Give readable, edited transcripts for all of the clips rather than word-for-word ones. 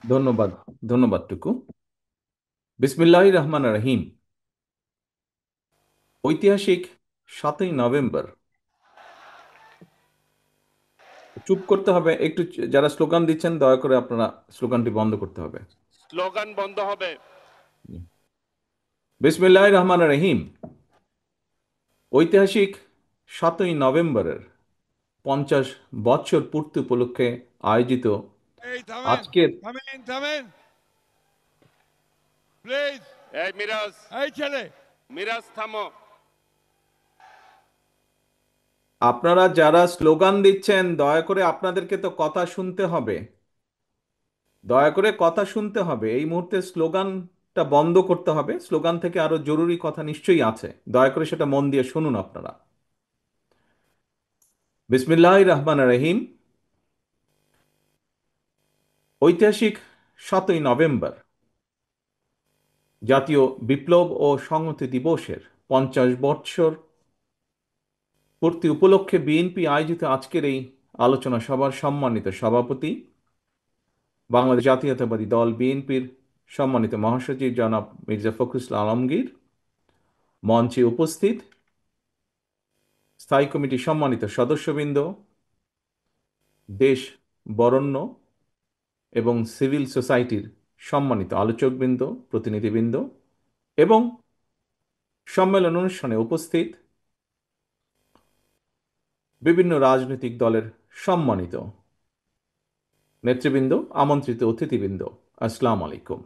ধন্যবাদ। ধন্যবাদ টুকু। বিসমিল্লাহির রহমান রহিম। ঐতিহাসিক 7ই নভেম্বর। চুপ করতে হবে একটু। যারা স্লোগান দিচ্ছেন দয়া করে আপনারা স্লোগানটি বন্ধ করতে হবে। স্লোগান বন্ধ হবে। বিসমিল্লাহির রহমান রহিম। ঐতিহাসিক 7ই নভেম্বরের 50 বৎসর পূর্তি উপলক্ষে আয়োজিত এই থামেন, আজকের থামেন, থামেন, প্লিজ। এই মিরাজ, এই ছেলে, মিরাজ থামো। আপনারা যারা স্লোগান দিচ্ছেন দয়া করে আপনাদেরকে তো কথা শুনতে হবে। দয়া করে কথা শুনতে হবে। এই মুহূর্তে স্লোগানটা বন্ধ করতে হবে। স্লোগান থেকে আরো জরুরি কথা নিশ্চয়ই আছে, দয়া করে সেটা মন দিয়ে শুনুন আপনারা। বিসমিল্লাহির রহমান রহিম। ঐতিহাসিক 7ই নভেম্বর জাতীয় বিপ্লব ও সংহতি দিবসের 50 বৎসর পূর্তি উপলক্ষে বিএনপি আয়োজিত আজকের এই আলোচনা সভার সম্মানিত সভাপতি, বাংলাদেশ জাতীয়তাবাদী দল বিএনপির সম্মানিত মহাসচিব জনাব মির্জা ফখরুল ইসলাম আলমগীর, মঞ্চে উপস্থিত স্থায়ী কমিটির সম্মানিত সদস্যবৃন্দ, দেশ বরেণ্য এবং সিভিল সোসাইটির সম্মানিত আলোচকবৃন্দ, প্রতিনিধিবৃন্দ এবং সম্মেলন অনুষ্ঠানে উপস্থিত বিভিন্ন রাজনৈতিক দলের সম্মানিত নেতৃবৃন্দ, আমন্ত্রিত অতিথিবৃন্দ, আসসালামু আলাইকুম।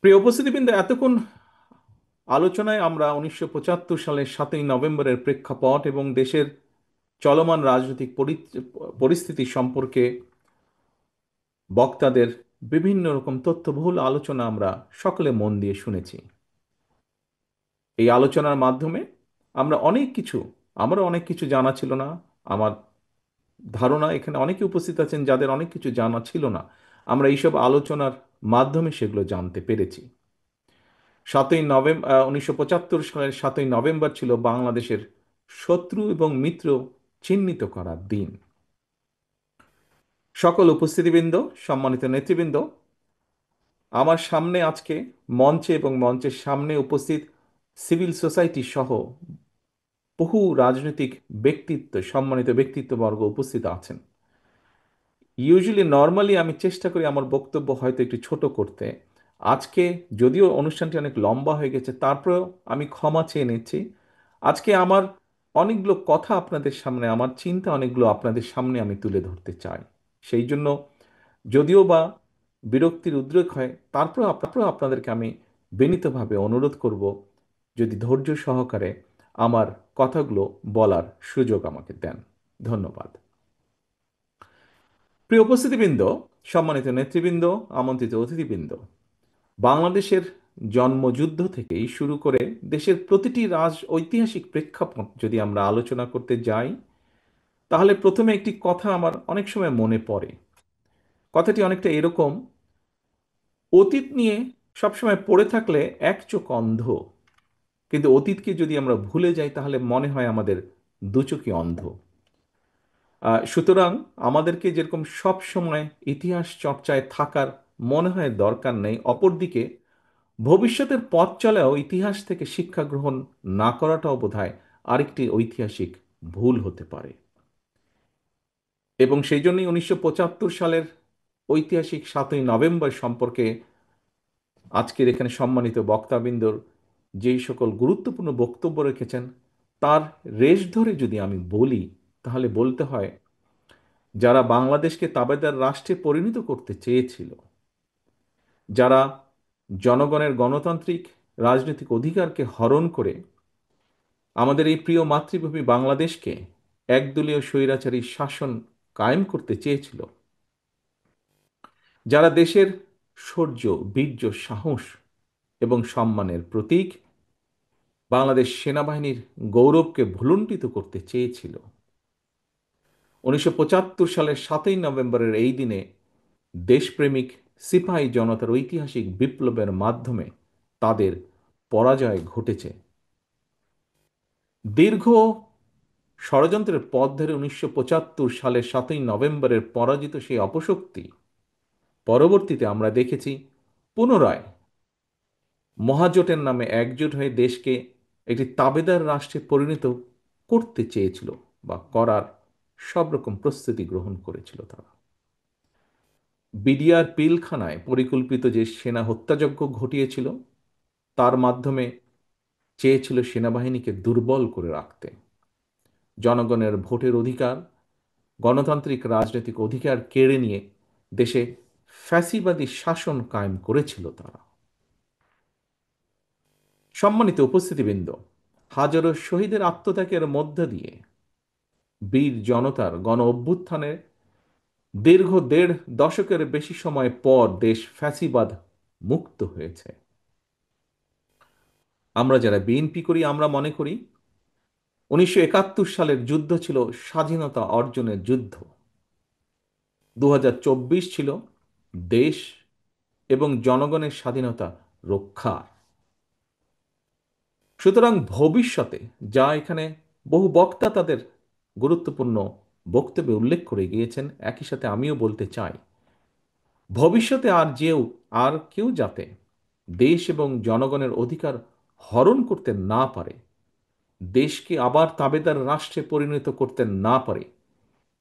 প্রিয় উপস্থিতিবৃন্দ, এতক্ষণ আলোচনায় আমরা 1975 সালের 7ই নভেম্বরের প্রেক্ষাপট এবং দেশের চলমান রাজনৈতিক পরিস্থিতি সম্পর্কে বক্তাদের বিভিন্ন রকম তথ্যবহুল আলোচনা আমরা সকলে মন দিয়ে শুনেছি। এই আলোচনার মাধ্যমে আমারও অনেক কিছু জানা ছিল না। আমার ধারণা এখানে অনেকে উপস্থিত আছেন যাদের অনেক কিছু জানা ছিল না। আমরা এইসব আলোচনার মাধ্যমে সেগুলো জানতে পেরেছি। 1975 সালের 7ই নভেম্বর ছিল বাংলাদেশের শত্রু এবং মিত্র চিহ্নিত করার দিন। সকল উপস্থিতিবৃন্দ, সম্মানিত নেতৃবৃন্দ, আমার সামনে আজকে মঞ্চে এবং মঞ্চের সামনে উপস্থিত সিভিল সোসাইটি সহ বহু রাজনৈতিক ব্যক্তিত্ব, সম্মানিত ব্যক্তিত্ববর্গ উপস্থিত আছেন। নর্মালি আমি চেষ্টা করি আমার বক্তব্য হয়তো একটু ছোট করতে। আজকে যদিও অনুষ্ঠানটি অনেক লম্বা হয়ে গেছে, তারপরেও আমি ক্ষমা চেয়ে নিচ্ছি। আজকে আমার অনেকগুলো কথা আপনাদের সামনে, আমার চিন্তা অনেকগুলো আপনাদের সামনে আমি তুলে ধরতে চাই। সেই জন্য যদিও বা বিরক্তির উদ্রেক হয়, তারপরেও আপনাদেরকে আমি বিনীতভাবে অনুরোধ করব যদি ধৈর্য সহকারে আমার কথাগুলো বলার সুযোগ আমাকে দেন। ধন্যবাদ। প্রিয় উপস্থিতিবৃন্দ, সম্মানিত নেতৃবৃন্দ, আমন্ত্রিত অতিথিবৃন্দ, বাংলাদেশের জন্মযুদ্ধ থেকেই শুরু করে দেশের প্রতিটি ঐতিহাসিক প্রেক্ষাপট যদি আমরা আলোচনা করতে যাই, তাহলে প্রথমে একটি কথা আমার অনেক সময় মনে পড়ে। কথাটি অনেকটা এরকম: অতীত নিয়ে সবসময় পড়ে থাকলে এক চোখ অন্ধ, কিন্তু অতীতকে যদি আমরা ভুলে যাই তাহলে মনে হয় আমাদের দু চোখই অন্ধ। সুতরাং আমাদেরকে যেরকম সব সময় ইতিহাস চর্চায় থাকার মনে হয় দরকার নেই, অপরদিকে ভবিষ্যতের পথ চলাও ইতিহাস থেকে শিক্ষা গ্রহণ না করাটাও বোধহয় আরেকটি ঐতিহাসিক ভুল হতে পারে। এবং সেই জন্যই 1975 সালের ঐতিহাসিক 7ই নভেম্বর সম্পর্কে আজকের এখানে সম্মানিত বক্তাবৃন্দর যেই সকল গুরুত্বপূর্ণ বক্তব্য রেখেছেন, তার রেশ ধরে যদি আমি বলি তাহলে বলতে হয়, যারা বাংলাদেশকে তাবেদার রাষ্ট্রে পরিণত করতে চেয়েছিল, যারা জনগণের গণতান্ত্রিক রাজনৈতিক অধিকারকে হরণ করে আমাদের এই প্রিয় মাতৃভূমি বাংলাদেশকে একদলীয় স্বৈরাচারী শাসন কায়েম করতে চেয়েছিল, যারা দেশের শৌর্য, বীর্য, সাহস এবং সম্মানের প্রতীক বাংলাদেশ সেনাবাহিনীর গৌরবকে ভুলুণ্ঠিত করতে চেয়েছিল, 1975 সালের 7ই নভেম্বরের এই দিনে দেশপ্রেমিক সিপাহী জনতার ঐতিহাসিক বিপ্লবের মাধ্যমে তাদের পরাজয় ঘটেছে। দীর্ঘ ষড়যন্ত্রের পথ ধরে 1975 সালের 7ই নভেম্বরের পরাজিত সেই অপশক্তি পরবর্তীতে আমরা দেখেছি পুনরায় মহাজোটের নামে একজোট হয়ে দেশকে একটি তাবেদার রাষ্ট্রে পরিণত করতে চেয়েছিল বা করার সব রকম প্রস্তুতি গ্রহণ করেছিল তারা। বিডিআর পিলখানায় পরিকল্পিত যে সেনা হত্যাযজ্ঞ ঘটিয়েছিল তার মাধ্যমে চেয়েছিল সেনাবাহিনীকে দুর্বল করে রাখতে, জনগণের ভোটের অধিকার, গণতান্ত্রিক রাজনৈতিক অধিকার কেড়ে নিয়ে দেশে ফ্যাসিবাদী শাসন কায়েম করেছিল তারা। সম্মানিত উপস্থিতিবৃন্দ, হাজারো শহীদের আত্মত্যাগের মধ্য দিয়ে বীর জনতার গণ অভ্যুত্থানে দীর্ঘ 1.5 দশকের বেশি সময় পর দেশ ফ্যাসিবাদ মুক্ত হয়েছে। আমরা যারা বিএনপি করি আমরা মনে করি 1971 সালের যুদ্ধ ছিল স্বাধীনতা অর্জনের যুদ্ধ, 2024 ছিল দেশ এবং জনগণের স্বাধীনতা রক্ষা। সুতরাং ভবিষ্যতে, যা এখানে বহু বক্তা তাদের গুরুত্বপূর্ণ বক্তব্যে উল্লেখ করে গিয়েছেন, একই সাথে আমিও বলতে চাই, ভবিষ্যতে আর কেউ যাতে দেশ এবং জনগণের অধিকার হরণ করতে না পারে, দেশকে আবার তাবেদার রাষ্ট্রে পরিণত করতে না পারে,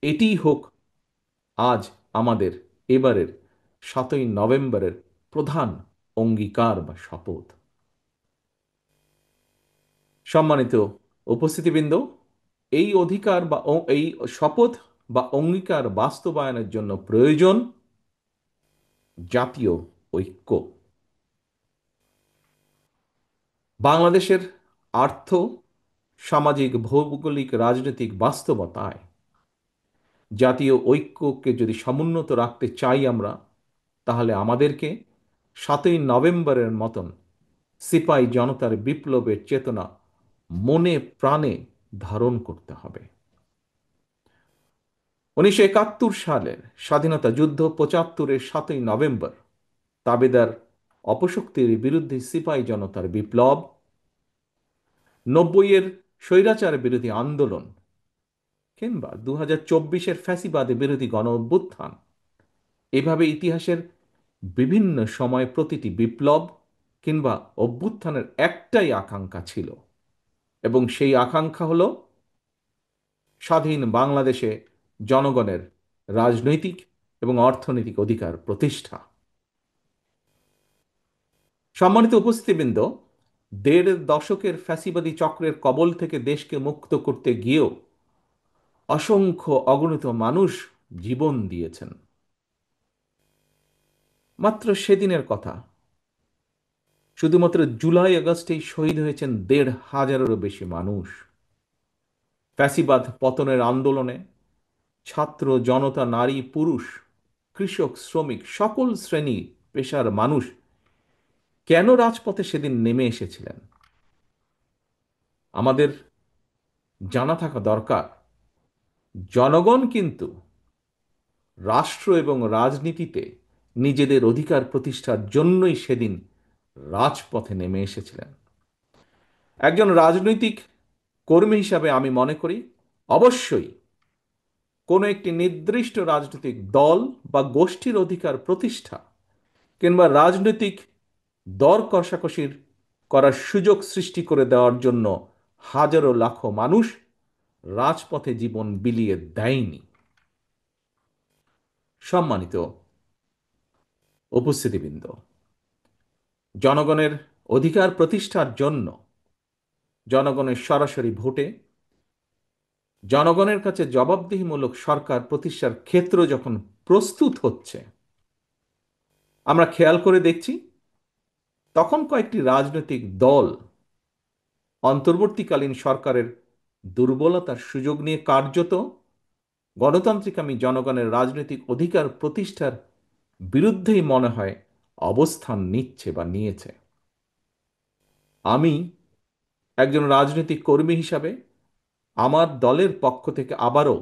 এটিই হোক আজ আমাদের এবারের 7ই নভেম্বরের প্রধান অঙ্গীকার বা শপথ। সম্মানিত উপস্থিতিবৃন্দ, এই অধিকার বা এই শপথ বা অঙ্গীকার বাস্তবায়নের জন্য প্রয়োজন জাতীয় ঐক্য। বাংলাদেশের আর্থ সামাজিক ভৌগোলিক রাজনৈতিক বাস্তবতায় জাতীয় ঐক্যকে যদি সমুন্নত রাখতে চাই আমরা, তাহলে আমাদেরকে 7ই নভেম্বরের মতন সিপাহী জনতার বিপ্লবের চেতনা মনে প্রাণে ধারণ করতে হবে। 1971 সালের স্বাধীনতা যুদ্ধ, 75-এর 7ই নভেম্বর তাবেদার অপশক্তির বিরুদ্ধে সিপাহী জনতার বিপ্লব, 90-এর স্বৈরাচার বিরোধী আন্দোলন কিংবা 2024-এর ফ্যাসিবাদ বিরোধী গণ অভ্যুত্থান, এভাবে ইতিহাসের বিভিন্ন সময় প্রতিটি বিপ্লব কিংবা অভ্যুত্থানের একটাই আকাঙ্ক্ষা ছিল, এবং সেই আকাঙ্ক্ষা হলো স্বাধীন বাংলাদেশে জনগণের রাজনৈতিক এবং অর্থনৈতিক অধিকার প্রতিষ্ঠা। সম্মানিত উপস্থিতিবৃন্দ, 1.5 দশকের ফ্যাসিবাদী চক্রের কবল থেকে দেশকে মুক্ত করতে গিয়েও অসংখ্য অগণিত মানুষ জীবন দিয়েছেন। মাত্র সেদিনের কথা, শুধুমাত্র জুলাই আগস্টেই শহীদ হয়েছেন 1,500-এরও বেশি মানুষ। ফ্যাসিবাদ পতনের আন্দোলনে ছাত্র জনতা, নারী পুরুষ, কৃষক শ্রমিক, সকল শ্রেণী পেশার মানুষ কেন রাজপথে সেদিন নেমে এসেছিলেন আমাদের জানা থাকা দরকার। জনগণ কিন্তু রাষ্ট্র এবং রাজনীতিতে নিজেদের অধিকার প্রতিষ্ঠার জন্যই সেদিন রাজপথে নেমে এসেছিলেন। একজন রাজনৈতিক কর্মী হিসাবে আমি মনে করি অবশ্যই কোনো একটি নির্দিষ্ট রাজনৈতিক দল বা গোষ্ঠীর অধিকার প্রতিষ্ঠা কিংবা রাজনৈতিক দর কষাকষির করার সুযোগ সৃষ্টি করে দেওয়ার জন্য হাজারো লাখো মানুষ রাজপথে জীবন বিলিয়ে দেয়নি। সম্মানিত উপস্থিতিবৃন্দ, জনগণের অধিকার প্রতিষ্ঠার জন্য জনগণের সরাসরি ভোটে জনগণের কাছে জবাবদিহিমূলক সরকার প্রতিষ্ঠার ক্ষেত্র যখন প্রস্তুত হচ্ছে, আমরা খেয়াল করে দেখছি তখন কয়েকটি রাজনৈতিক দল অন্তর্বর্তীকালীন সরকারের দুর্বলতার সুযোগ নিয়ে কার্যত গণতান্ত্রিকামী জনগণের রাজনৈতিক অধিকার প্রতিষ্ঠার বিরুদ্ধেই মনে হয় অবস্থান নিচ্ছে বা নিয়েছে। আমি একজন রাজনৈতিক কর্মী হিসাবে আমার দলের পক্ষ থেকে আবারও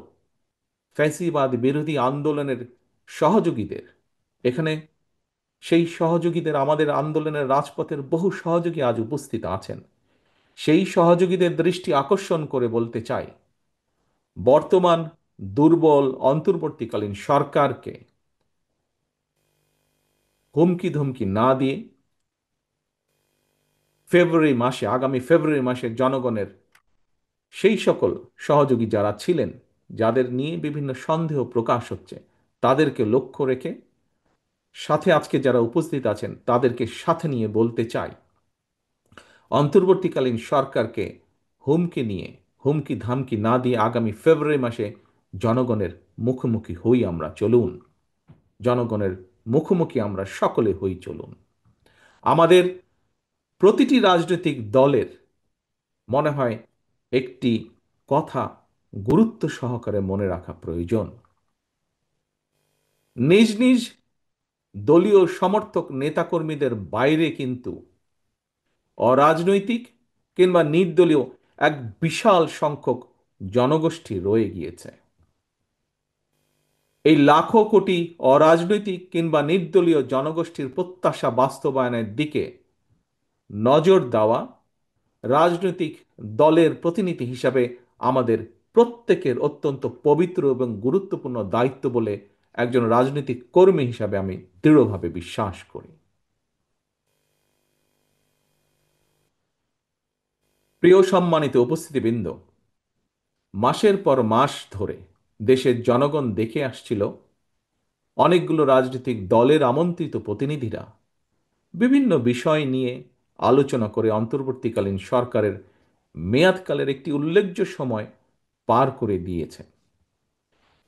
ফ্যাসিবাদ বিরোধী আন্দোলনের সহযোগীদের, এখানে সেই সহযোগীদের, আমাদের আন্দোলনের রাজপথের বহু সহযোগী আজ উপস্থিত আছেন, সেই সহযোগীদের দৃষ্টি আকর্ষণ করে বলতে চাই, বর্তমান দুর্বল অন্তর্বর্তীকালীন সরকারকে হুমকি ধমকি না দিয়ে আগামী ফেব্রুয়ারি মাসে জনগণের সেই সকল সহযোগী যারা ছিলেন, যাদের নিয়ে বিভিন্ন সন্দেহ প্রকাশ হচ্ছে, তাদেরকে লক্ষ্য রেখে সাথে আজকে যারা উপস্থিত আছেন তাদেরকে সাথে নিয়ে বলতে চাই, অন্তর্বর্তীকালীন সরকারকে হুমকি ধামকি না দিয়ে আগামী ফেব্রুয়ারি মাসে জনগণের মুখোমুখি হই আমরা, চলুন। জনগণের মুখোমুখি আমরা সকলে হই, চলুন। আমাদের প্রতিটি রাজনৈতিক দলের মনে হয় একটি কথা গুরুত্ব সহকারে মনে রাখা প্রয়োজন। নিজ নিজ দলীয় সমর্থক নেতাকর্মীদের বাইরে কিন্তু অরাজনৈতিক কিংবা নির্দলীয় এক বিশাল সংখ্যক জনগোষ্ঠী রয়ে গিয়েছে। এই লাখো কোটি অরাজনৈতিক কিংবা নির্দলীয় জনগোষ্ঠীর প্রত্যাশা বাস্তবায়নের দিকে নজর দেওয়া রাজনৈতিক দলের প্রতিনিধি হিসাবে আমাদের প্রত্যেকের অত্যন্ত পবিত্র এবং গুরুত্বপূর্ণ দায়িত্ব বলে একজন রাজনৈতিক কর্মী হিসাবে আমি দৃঢ়ভাবে বিশ্বাস করি। প্রিয় সম্মানিত উপস্থিতিবৃন্দ, মাসের পর মাস ধরে দেশের জনগণ দেখে আসছিল অনেকগুলো রাজনৈতিক দলের আমন্ত্রিত প্রতিনিধিরা বিভিন্ন বিষয় নিয়ে আলোচনা করে অন্তর্বর্তীকালীন সরকারের মেয়াদকালের একটি উল্লেখ্য সময় পার করে দিয়েছে।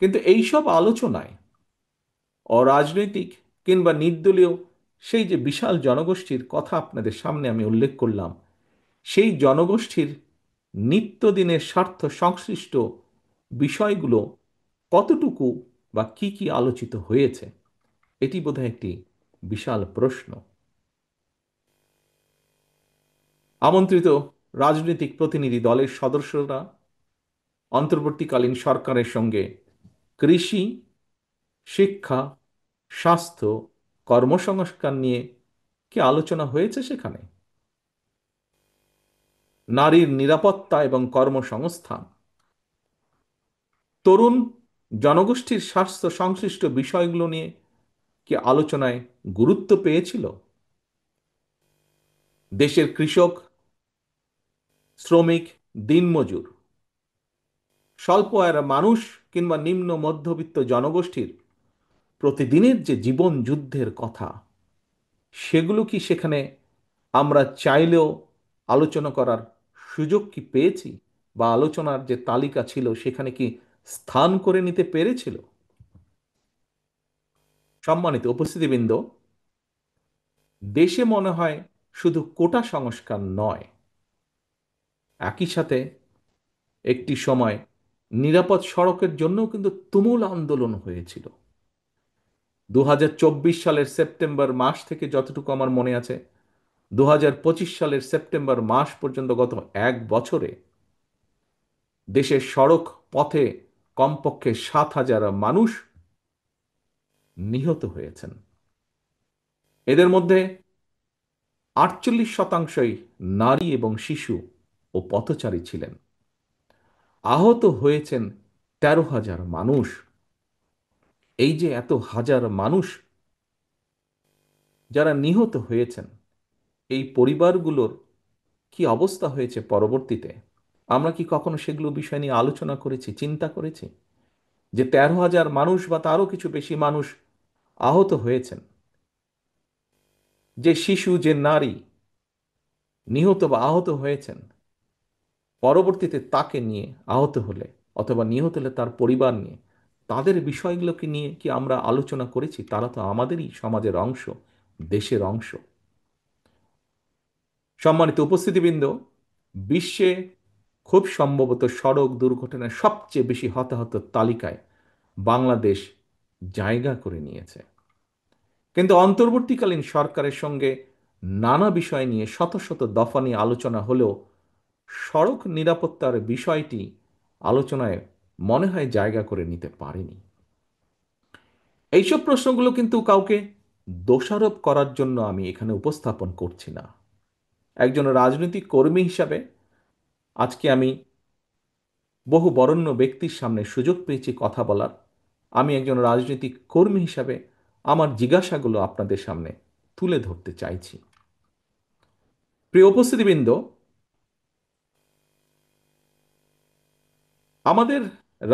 কিন্তু এইসব আলোচনায় অরাজনৈতিক কিংবা নির্দলীয় সেই যে বিশাল জনগোষ্ঠীর কথা আপনাদের সামনে আমি উল্লেখ করলাম, সেই জনগোষ্ঠীর নিত্যদিনের স্বার্থ সংশ্লিষ্ট বিষয়গুলো কতটুকু বা কি কি আলোচিত হয়েছে, এটি বোধহয় একটি বিশাল প্রশ্ন। আমন্ত্রিত রাজনৈতিক প্রতিনিধি দলের সদস্যরা অন্তর্বর্তীকালীন সরকারের সঙ্গে কৃষি, শিক্ষা, স্বাস্থ্য, কর্মসংস্কার নিয়ে কি আলোচনা হয়েছে সেখানে? নারীর নিরাপত্তা এবং কর্মসংস্থান, তরুণ জনগোষ্ঠীর স্বাস্থ্য সংশ্লিষ্ট বিষয়গুলো নিয়ে কি আলোচনায় গুরুত্ব পেয়েছিল? দেশের কৃষক, শ্রমিক, দিনমজুর, স্বল্প আয়ের মানুষ কিংবা নিম্ন মধ্যবিত্ত জনগোষ্ঠীর প্রতিদিনের যে জীবন যুদ্ধের কথা, সেগুলো কি সেখানে আমরা চাইলেও আলোচনা করার সুযোগ কি পেয়েছি? বা আলোচনার যে তালিকা ছিল সেখানে কি স্থান করে নিতে পেরেছিল? সম্মানিত উপস্থিতিবৃন্দ, দেশে মনে হয় শুধু কোটা সংস্কার নয়, একই সাথে একটি সময় নিরাপদ সড়কের জন্যও কিন্তু তুমুল আন্দোলন হয়েছিল। 2024 সালের সেপ্টেম্বর মাস থেকে যতটুকু আমার মনে আছে, 2025 সালের সেপ্টেম্বর মাস পর্যন্ত গত এক বছরে দেশের সড়ক পথে কমপক্ষে 7,000 মানুষ নিহত হয়েছেন। এদের মধ্যে 48% নারী এবং শিশু ও পথচারী ছিলেন। আহত হয়েছেন 13,000 মানুষ। এই যে এত হাজার মানুষ যারা নিহত হয়েছেন, এই পরিবারগুলোর কি অবস্থা হয়েছে পরবর্তীতে, আমরা কি কখনো সেগুলো বিষয় নিয়ে আলোচনা করেছি, চিন্তা করেছি? যে 13,000 মানুষ বা তারও কিছু বেশি মানুষ আহত হয়েছেন, যে শিশু, যে নারী নিহত বা আহত হয়েছেন, পরবর্তীতে তাকে নিয়ে আহত হলে অথবা নিহত হলে তার পরিবার নিয়ে, তাদের বিষয়গুলোকে নিয়ে কি আমরা আলোচনা করেছি? তারা তো আমাদেরই সমাজের অংশ, দেশের অংশ। সম্মানিত উপস্থিতিবৃন্দ, বিশ্বে খুব সম্ভবত সড়ক দুর্ঘটনায় সবচেয়ে বেশি হতাহতের তালিকায় বাংলাদেশ জায়গা করে নিয়েছে। কিন্তু অন্তর্বর্তীকালীন সরকারের সঙ্গে নানা বিষয় নিয়ে শত শত দফা নিয়ে আলোচনা হলেও সড়ক নিরাপত্তার বিষয়টি আলোচনায় মনে হয় জায়গা করে নিতে পারেনি। এইসব প্রশ্নগুলো কিন্তু কাউকে দোষারোপ করার জন্য আমি এখানে উপস্থাপন করছি না। একজন রাজনৈতিক কর্মী হিসাবে আজকে আমি বহু বরেণ্য ব্যক্তির সামনে সুযোগ পেয়েছি কথা বলার। আমি একজন রাজনৈতিক কর্মী হিসাবে আমার জিজ্ঞাসাগুলো আপনাদের সামনে তুলে ধরতে চাইছি। প্রিয় উপস্থিতিবৃন্দ, আমাদের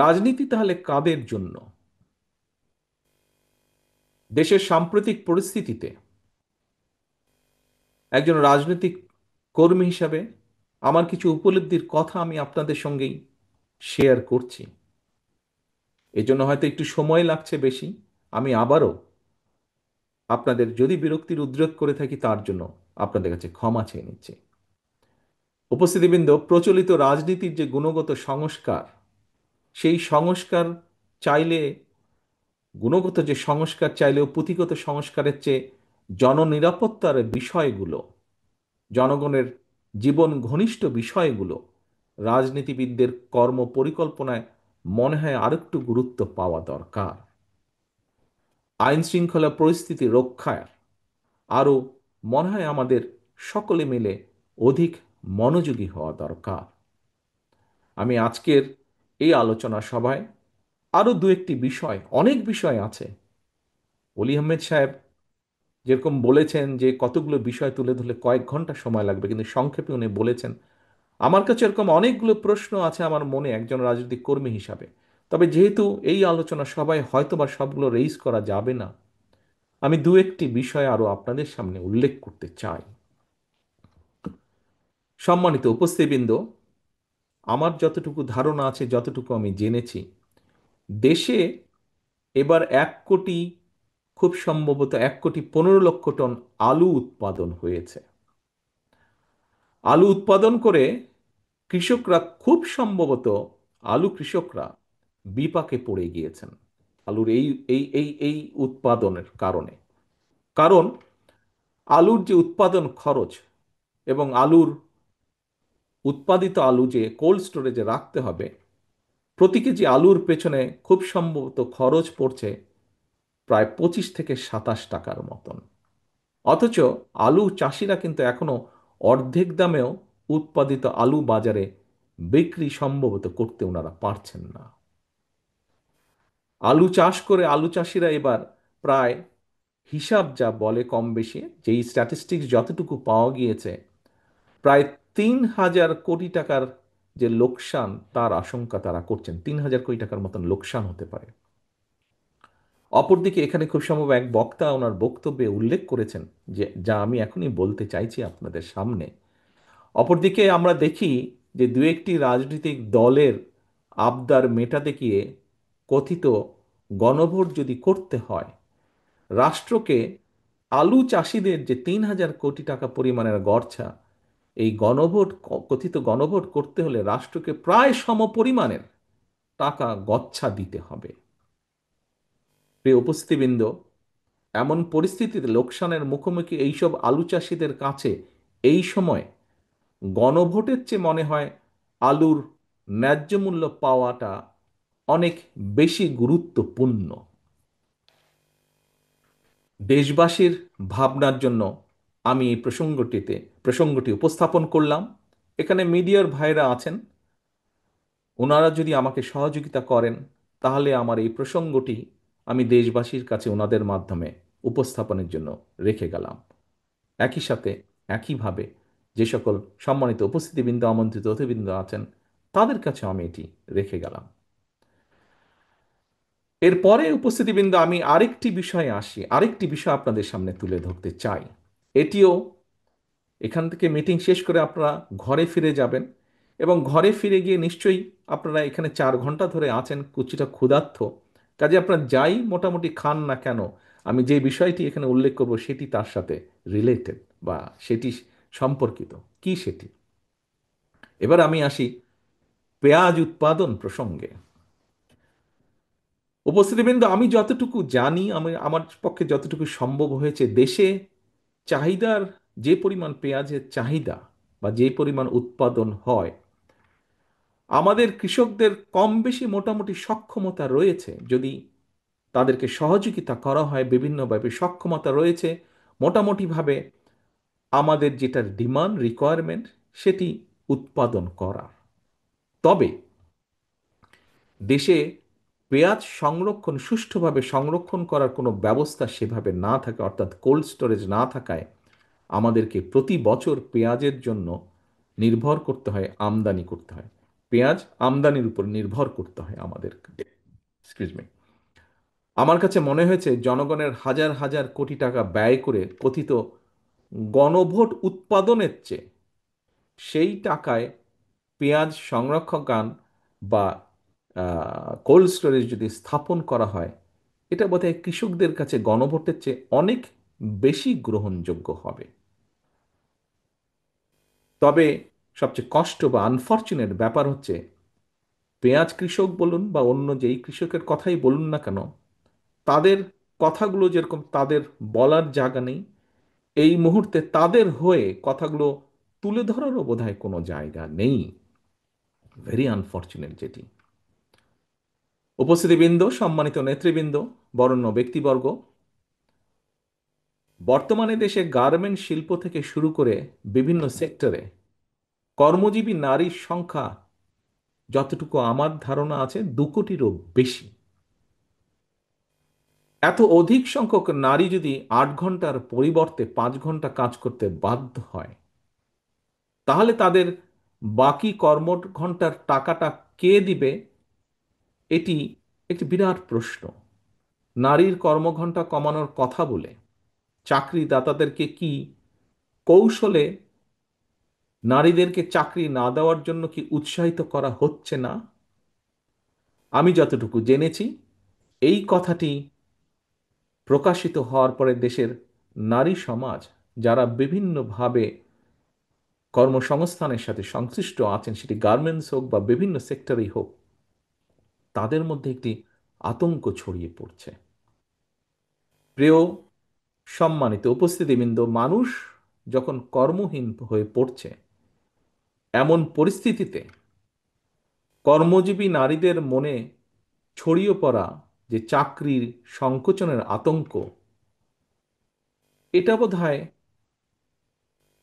রাজনীতি তাহলে কাদের জন্য? দেশের সাম্প্রতিক পরিস্থিতিতে একজন রাজনৈতিক কর্মী হিসাবে আমার কিছু উপলব্ধির কথা আমি আপনাদের সঙ্গেই শেয়ার করছি। এজন্য হয়তো একটু সময় লাগছে বেশি। আমি আবারও আপনাদের যদি বিরক্তির উদ্রেক করে থাকি তার জন্য আপনাদের কাছে ক্ষমা চেয়ে নিচ্ছি। উপস্থিতিবৃন্দ, প্রচলিত রাজনীতির যে গুণগত সংস্কার, সেই সংস্কার চাইলে, গুণগত যে সংস্কার চাইলেও পুঁথিগত সংস্কারের চেয়ে জননিরাপত্তার বিষয়গুলো, জনগণের জীবন ঘনিষ্ঠ বিষয়গুলো রাজনীতিবিদদের কর্ম পরিকল্পনায় মনে হয় আরেকটু গুরুত্ব পাওয়া দরকার। আইন শৃঙ্খলা পরিস্থিতি রক্ষায় আরও মনে হয় আমাদের সকলে মিলে অধিক মনোযোগী হওয়া দরকার। আমি আজকের এই আলোচনা সভায় আরও দু একটি বিষয়, অনেক বিষয় আছে। অলি আহমেদ সাহেব যেরকম বলেছেন যে কতগুলো বিষয় তুলে ধরলে কয়েক ঘন্টা সময় লাগবে, কিন্তু সংক্ষেপে উনি বলেছেন। আমার কাছে এরকম অনেকগুলো প্রশ্ন আছে আমার মনে একজন রাজনৈতিক কর্মী হিসাবে। তবে যেহেতু এই আলোচনা সবাই হয়তোবা সবগুলো রেইজ করা যাবে না, আমি দু একটি বিষয় আরো আপনাদের সামনে উল্লেখ করতে চাই। সম্মানিত উপস্থিতিবৃন্দ, আমার যতটুকু ধারণা আছে, যতটুকু আমি জেনেছি, দেশে এবার 1 কোটি, খুব সম্ভবত 1,15,00,000 টন আলু উৎপাদন হয়েছে। আলু উৎপাদন করে কৃষকরা খুব সম্ভবত, আলু কৃষকরা বিপাকে পড়ে গিয়েছেন আলুর এই এই এই এই উৎপাদনের কারণে। কারণ আলুর যে উৎপাদন খরচ এবং আলুর উৎপাদিত আলু যে কোল্ড স্টোরেজে রাখতে হবে, প্রতি কেজি আলুর পেছনে খুব সম্ভবত খরচ পড়ছে প্রায় 25 থেকে 27 টাকার মতন। অথচ আলু চাষিরা কিন্তু এখনো অর্ধেক দামেও উৎপাদিত আলু বাজারে বিক্রি সম্ভবত করতে ওনারা পারছেন না। আলু চাষ করে আলু চাষিরা এবার প্রায়, হিসাব যা বলে কম বেশি, যেই স্ট্যাটিস্টিক্স যতটুকু পাওয়া গিয়েছে, প্রায় 3,000 কোটি টাকার যে লোকসান তার আশঙ্কা তারা করছেন। 3,000 কোটি টাকার মতন লোকসান হতে পারে। অপরদিকে এখানে খুব সম্ভব এক বক্তা ওনার বক্তব্যে উল্লেখ করেছেন যে, যা আমি এখনই বলতে চাইছি আপনাদের সামনে। অপরদিকে আমরা দেখি যে দু একটি রাজনৈতিক দলের আবদার মেটাতে গিয়ে কথিত গণভোট যদি করতে হয়, রাষ্ট্রকে আলু চাষিদের যে 3,000 কোটি টাকা পরিমাণের গড়ছা, এই গণভোট, কথিত গণভোট করতে হলে রাষ্ট্রকে প্রায় সমপরিমাণের টাকা গচ্ছা দিতে হবে। প্রিয় উপস্থিতিবৃন্দ, এমন পরিস্থিতিতে লোকসানের মুখোমুখি এইসব আলু চাষিদের কাছে এই সময় গণভোটের চেয়ে মনে হয় আলুর ন্যায্য মূল্য পাওয়াটা অনেক বেশি গুরুত্বপূর্ণ। দেশবাসীর ভাবনার জন্য আমি এই প্রসঙ্গটি উপস্থাপন করলাম। এখানে মিডিয়ার ভাইরা আছেন, ওনারা যদি আমাকে সহযোগিতা করেন তাহলে আমার এই প্রসঙ্গটি আমি দেশবাসীর কাছে ওনাদের মাধ্যমে উপস্থাপনের জন্য রেখে গেলাম। একই সাথে, একইভাবে যে সকল সম্মানিত উপস্থিতিবৃন্দ, আমন্ত্রিত অতিথিবৃন্দ আছেন, তাদের কাছে আমি এটি রেখে গেলাম। এরপরে উপস্থিতিবৃন্দ, আমি আরেকটি বিষয়ে আসি, আরেকটি বিষয় আপনাদের সামনে তুলে ধরতে চাই। এটিও, এখান থেকে মিটিং শেষ করে আপনারা ঘরে ফিরে যাবেন এবং ঘরে ফিরে গিয়ে নিশ্চয়ই আপনারা এখানে 4 ঘন্টা ধরে আছেন, কিছুটা ক্ষুধার্ত, কাজে আপনারা যাই মোটামুটি খান না কেন, আমি যে বিষয়টি এখানে উল্লেখ করব সেটি তার সাথে রিলেটেড বা সেটি সম্পর্কিত। কি সেটি? এবার আমি আসি পেঁয়াজ উৎপাদন প্রসঙ্গে। উপস্থিতিবৃন্দ, আমি যতটুকু জানি, আমি আমার পক্ষে যতটুকু সম্ভব হয়েছে, দেশে চাহিদার, যে পরিমাণ পেঁয়াজের চাহিদা বা যে পরিমাণ উৎপাদন হয়, আমাদের কৃষকদের কম বেশি মোটামুটি সক্ষমতা রয়েছে, যদি তাদেরকে সহযোগিতা করা হয় বিভিন্নভাবে, সক্ষমতা রয়েছে মোটামুটিভাবে আমাদের যেটা ডিমান্ড রিকোয়ারমেন্ট সেটি উৎপাদন করার। তবে দেশে পেঁয়াজ সংরক্ষণ সুষ্ঠুভাবে সংরক্ষণ করার কোনো ব্যবস্থা সেভাবে না থাকে, অর্থাৎ কোল্ড স্টোরেজ না থাকায় আমাদেরকে প্রতি বছর পেঁয়াজের জন্য নির্ভর করতে হয়, আমদানি করতে হয়। পেঁয়াজ আমদানির উপর নির্ভর করতে হয় আমাদের। Excuse me. আমার কাছে মনে হয়েছে জনগণের হাজার হাজার কোটি টাকা ব্যয় করে কথিত গণভোট উৎপাদনের চেয়ে সেই টাকায় পেঁয়াজ সংরক্ষণাগার বা কোল্ড স্টোরেজ যদি স্থাপন করা হয়, এটা বোধহয় কৃষকদের কাছে গণভোটের চেয়ে অনেক বেশি গ্রহণযোগ্য হবে। তবে সবচেয়ে কষ্ট বা আনফর্চুনেট ব্যাপার হচ্ছে, পেঁয়াজ কৃষক বলুন বা অন্য যেই কৃষকের কথাই বলুন না কেন, তাদের কথাগুলো যেরকম তাদের বলার জায়গা নেই, এই মুহূর্তে তাদের হয়ে কথাগুলো তুলে ধরারও বোধহয় কোনো জায়গা নেই। ভেরি আনফর্চুনেট যেটি। উপস্থিতিবৃন্দ, সম্মানিত নেতৃবৃন্দ, বরেণ্য ব্যক্তিবর্গ, বর্তমানে দেশে গার্মেন্ট শিল্প থেকে শুরু করে বিভিন্ন সেক্টরে কর্মজীবী নারীর সংখ্যা যতটুকু আমার ধারণা আছে 2 কোটিরও বেশি। এত অধিক সংখ্যক নারী যদি 8 ঘন্টার পরিবর্তে 5 ঘন্টা কাজ করতে বাধ্য হয়, তাহলে তাদের বাকি কর্মঘণ্টার টাকাটা কে দিবে? এটি একটি বিরাট প্রশ্ন। নারীর কর্মঘণ্টা কমানোর কথা বলে চাকরিদাতাদেরকে কি কৌশলে নারীদেরকে চাকরি না দেওয়ার জন্য কি উৎসাহিত করা হচ্ছে না? আমি যতটুকু জেনেছি, এই কথাটি প্রকাশিত হওয়ার পরে দেশের নারী সমাজ, যারা বিভিন্নভাবে কর্মসংস্থানের সাথে সংশ্লিষ্ট আছেন, সেটি গার্মেন্টস হোক বা বিভিন্ন সেক্টরেই হোক, তাদের মধ্যে একটি আতঙ্ক ছড়িয়ে পড়ছে। প্রিয় সম্মানিত উপস্থিতিবৃন্দ, মানুষ যখন কর্মহীন হয়ে পড়ছে, এমন পরিস্থিতিতে কর্মজীবী নারীদের মনে ছড়িয়ে পড়া যে চাকরির সংকোচনের আতঙ্ক, এটা বোধহয়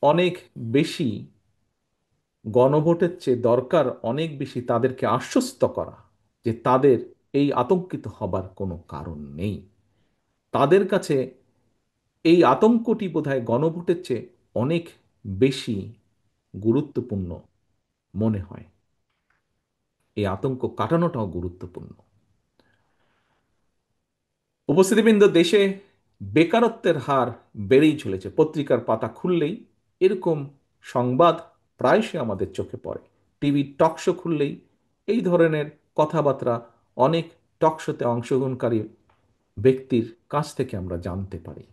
অনেক বেশি, গণভোটের চেয়ে দরকার অনেক বেশি তাদেরকে আশ্বস্ত করা যে তাদের এই আতঙ্কিত হবার কোনো কারণ নেই। তাদের কাছে এই আতঙ্কটি বোধহয় গণভোটের চেয়ে অনেক বেশি গুরুত্বপূর্ণ মনে হয়। এই আতঙ্ক কাটানোটাও গুরুত্বপূর্ণ। উপস্থিতিবৃন্দ, দেশে বেকারত্বের হার বেড়েই চলেছে। পত্রিকার পাতা খুললেই এরকম সংবাদ প্রায়শই আমাদের চোখে পড়ে। টিভি টকশো খুললেই এই ধরনের কথাবার্তা অনেক টকশোতে অংশগ্রহণকারী ব্যক্তির কাছ থেকে আমরা জানতে পারি।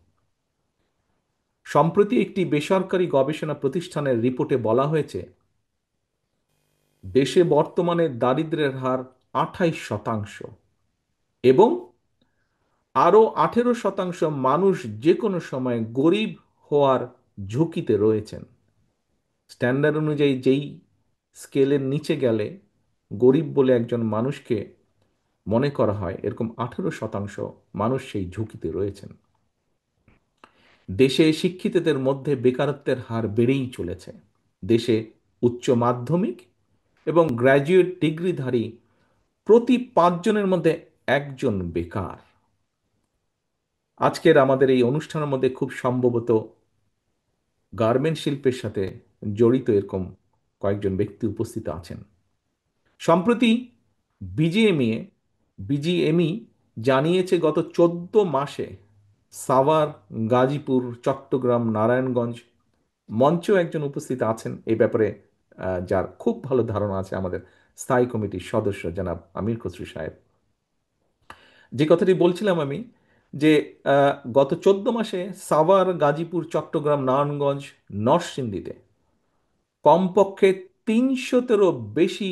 সম্প্রতি একটি বেসরকারি গবেষণা প্রতিষ্ঠানের রিপোর্টে বলা হয়েছে, দেশে বর্তমানে দারিদ্র্যের হার 28% এবং আরও 18% মানুষ যে কোনো সময় গরিব হওয়ার ঝুঁকিতে রয়েছেন। স্ট্যান্ডার্ড অনুযায়ী যেই স্কেলের নিচে গেলে গরিব বলে একজন মানুষকে মনে করা হয়, এরকম 18% মানুষ সেই ঝুঁকিতে রয়েছেন। দেশে শিক্ষিতদের মধ্যে বেকারত্বের হার বেড়েই চলেছে। দেশে উচ্চ মাধ্যমিক এবং গ্র্যাজুয়েট ডিগ্রিধারী প্রতি 5 জনের মধ্যে একজন বেকার। আজকের আমাদের এই অনুষ্ঠানের মধ্যে খুব সম্ভবত গার্মেন্ট শিল্পের সাথে জড়িত এরকম কয়েকজন ব্যক্তি উপস্থিত আছেন। সম্প্রতি বিজিএমইএ বিজিএমই জানিয়েছে, গত 14 মাসে সাভার, গাজীপুর, চট্টগ্রাম, নারায়ণগঞ্জ, মঞ্চেও একজন উপস্থিত আছেন এই ব্যাপারে, যার খুব ভালো ধারণা আছে, আমাদের স্থায়ী কমিটির সদস্য জনাব আমির খসরু সাহেব। যে কথাটি বলছিলাম আমি, যে গত 14 মাসে সাভার, গাজীপুর, চট্টগ্রাম, নারায়ণগঞ্জ, নরসিংদীতে কমপক্ষে 300-তেরও বেশি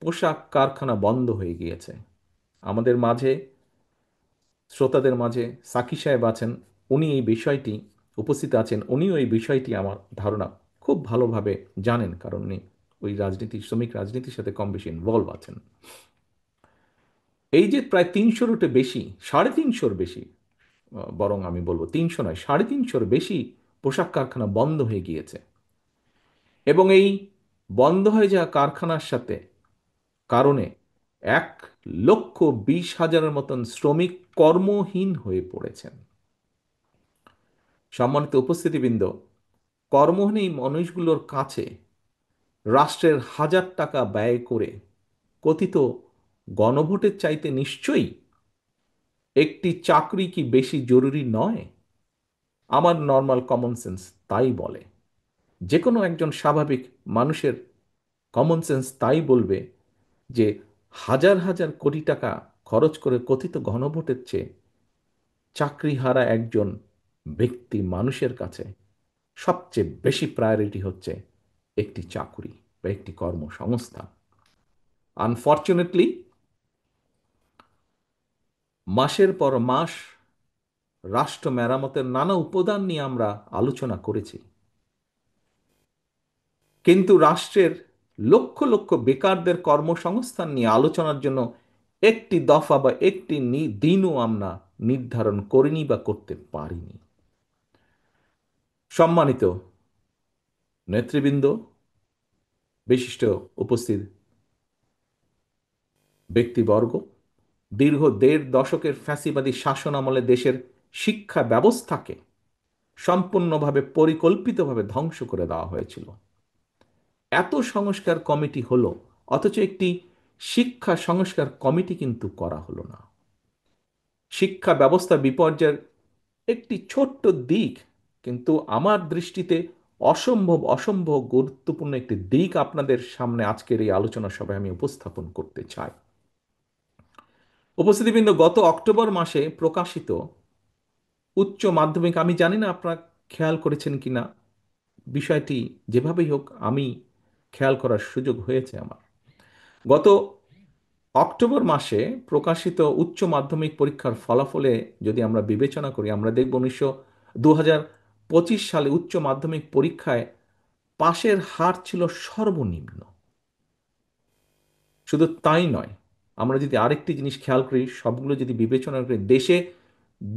পোশাক কারখানা বন্ধ হয়ে গিয়েছে। আমাদের মাঝে, শ্রোতাদের মাঝে সাকি সাহেব আছেন, উনি এই বিষয়টি উপস্থিত আছেন, উনিও এই বিষয়টি আমার ধারণা খুব ভালোভাবে জানেন, কারণ উনি ওই রাজনীতি, শ্রমিক রাজনীতির সাথে কম বেশি ইনভলভ আছেন। এই যে প্রায় 300-র বেশি, 350-র বেশি, বরং আমি বলবো 300 নয়, 350-র বেশি পোশাক কারখানা বন্ধ হয়ে গিয়েছে। এবং এই বন্ধ হয়ে যাওয়া কারখানার সাথে কারণে 1,20,000-এর মতন শ্রমিক কর্মহীন হয়ে পড়েছেন। সম্মানিত উপস্থিতিবৃন্দ, কর্মহীন এই মানুষগুলোর কাছে রাষ্ট্রের হাজার টাকা ব্যয় করে কথিত গণভোটের চাইতে নিশ্চয়ই একটি চাকরি কি বেশি জরুরি নয়? আমার নর্মাল কমন সেন্স তাই বলে। যে কোনো একজন স্বাভাবিক মানুষের কমন সেন্স তাই বলবে যে হাজার হাজার কোটি টাকা খরচ করে কথিত গণভোটের চেয়ে চাকরিহারা একজন ব্যক্তি মানুষের কাছে সবচেয়ে বেশি প্রায়োরিটি হচ্ছে একটি চাকরি বা একটি কর্মসংস্থান। আনফর্চুনেটলি মাসের পর মাস রাষ্ট্র মেরামতের নানা উপাদান নিয়ে আমরা আলোচনা করেছি, কিন্তু রাষ্ট্রের লক্ষ লক্ষ বেকারদের কর্মসংস্থান নিয়ে আলোচনার জন্য একটি দফা বা একটি দিনও আমরা নির্ধারণ করিনি বা করতে পারিনি। সম্মানিত নেতৃবৃন্দ, বিশিষ্ট উপস্থিত ব্যক্তিবর্গ, দীর্ঘ 1.5 দশকের ফ্যাসিবাদী শাসন আমলে দেশের শিক্ষা ব্যবস্থাকে সম্পূর্ণভাবে পরিকল্পিতভাবে ধ্বংস করে দেওয়া হয়েছিল। এত সংস্কার কমিটি হলো, অথচ একটি শিক্ষা সংস্কার কমিটি কিন্তু করা হলো না। শিক্ষা ব্যবস্থা বিপর্যয়ের একটি ছোট্ট দিক, কিন্তু আমার দৃষ্টিতে অসম্ভব অসম্ভব গুরুত্বপূর্ণ একটি দিক আপনাদের সামনে আজকের এই আলোচনা সভায় আমি উপস্থাপন করতে চাই। উপস্থিতিবৃন্দ, গত অক্টোবর মাসে প্রকাশিত উচ্চ মাধ্যমিক, আমি জানি না আপনারা খেয়াল করেছেন কিনা বিষয়টি, যেভাবেই হোক আমি খেয়াল করার সুযোগ হয়েছে আমার। গত অক্টোবর মাসে প্রকাশিত উচ্চ মাধ্যমিক পরীক্ষার ফলাফলে যদি আমরা বিবেচনা করি, আমরা দেখব 2025 সালে উচ্চ মাধ্যমিক পরীক্ষায় পাশের হার ছিল সর্বনিম্ন। শুধু তাই নয়, আমরা যদি আরেকটি জিনিস খেয়াল করি, সবগুলো যদি বিবেচনা করি, দেশে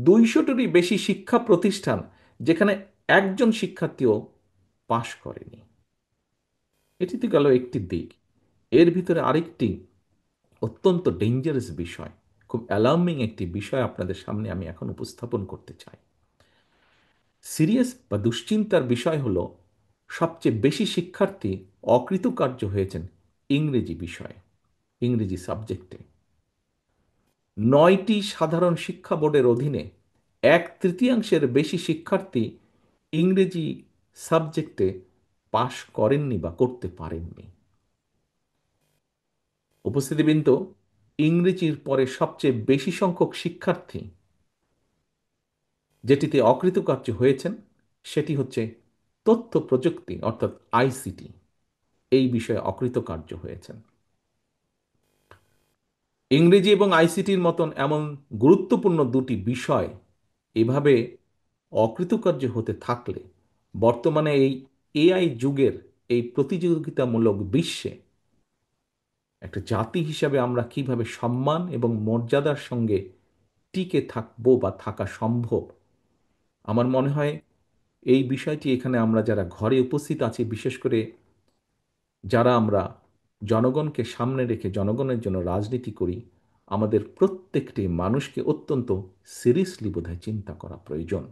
200টিরই বেশি শিক্ষা প্রতিষ্ঠান যেখানে একজন শিক্ষার্থীও পাশ করেনি। এটি তো গেল একটি দিক। এর ভিতরে আরেকটি অত্যন্ত ডেঞ্জারাস বিষয়, খুব অ্যালার্মিং একটি বিষয় আপনাদের সামনে আমি এখন উপস্থাপন করতে চাই। সিরিয়াস বা দুশ্চিন্তার বিষয় হলো, সবচেয়ে বেশি শিক্ষার্থী অকৃতকার্য হয়েছেন ইংরেজি বিষয়ে, ইংরেজি সাবজেক্টে। 9টি সাধারণ শিক্ষা বোর্ডের অধীনে 1/3 বেশি শিক্ষার্থী ইংরেজি সাবজেক্টে পাশ করেননি বা করতে পারেননি। উপস্থিতিবৃন্দ, ইংরেজির পরে সবচেয়ে বেশি সংখ্যক শিক্ষার্থী যেটিতে অকৃতকার্য হয়েছেন সেটি হচ্ছে তথ্য প্রযুক্তি, অর্থাৎ আইসিটি। এই বিষয়ে অকৃতকার্য হয়েছেন। ইংরেজি এবং আইসিটির মতন এমন গুরুত্বপূর্ণ দুটি বিষয় এভাবে অকৃতকার্য হতে থাকলে বর্তমানে এই এআই যুগের এই প্রতিযোগিতামূলক বিশ্বে একটা জাতি হিসাবে আমরা কিভাবে সম্মান এবং মর্যাদার সঙ্গে টিকে থাকবো বা থাকা সম্ভব, আমার মনে হয় এই বিষয়টি এখানে আমরা যারা ঘরে উপস্থিত আছি, বিশেষ করে যারা আমরা জনগণকে সামনে রেখে জনগণের জন্য রাজনীতি করি, আমাদের প্রত্যেকটি মানুষকে অত্যন্ত সিরিয়াসলি বোধহয় চিন্তা করা প্রয়োজন।